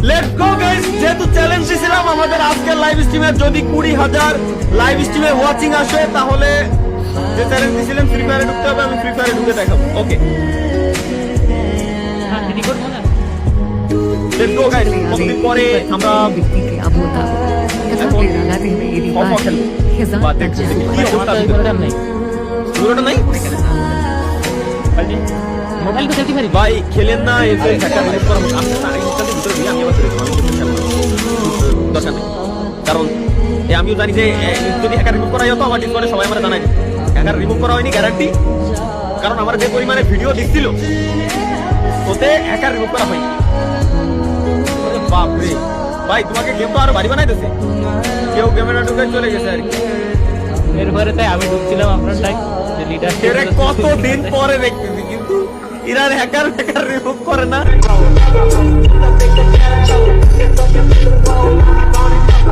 Let's go guys, যেহেতু challenge দিয়েছিলাম আমাদের আজকের লাইভ স্ট্রিমে যদি 20,000 লাইভ স্ট্রিমে ওয়াচিং আসে তাহলে যে চ্যালেঞ্জ দিয়েছিলাম ফ্রি ফায়ারে ঢুকতে হবে, আমি ফ্রি ফায়ারে ঢুকে দেখাবো। ওকে লেটস গো গাইস, কতদিন পরে আমরা মোবাইল তো দেখতে পারি ভাই খেলেন না এসে হ্যাকার রিলিজ করা হোক। আমি না ইনস্টাতে ভিতরে দিই, আমি আবার দরকার নেই, কারণ আমিও জানি যে যদি হ্যাকার রিমুভ করা হতো আমার ডিসকর্ডে সবাই আমরা জানাই হ্যাকার রিমুভ করা হয়নি গ্যারান্টি, কারণ আমার যে পরিমাণে ভিডিও দেখছিল ওতে হ্যাকার রিমুভ করা হয়নি। বাপ রে ভাই, তোমাকে গেম তো আরো বাড়ি বানাইতেছে, কেউ গেমে না ঢুকে চলে গেছে আর কি। এরপরে তাই আমি ঢুকছিলাম আপনার টাইম যে লিডার কতদিন পরে দেখতেছি, কিন্তু এরা হ্যাকার রিমুভ করে না।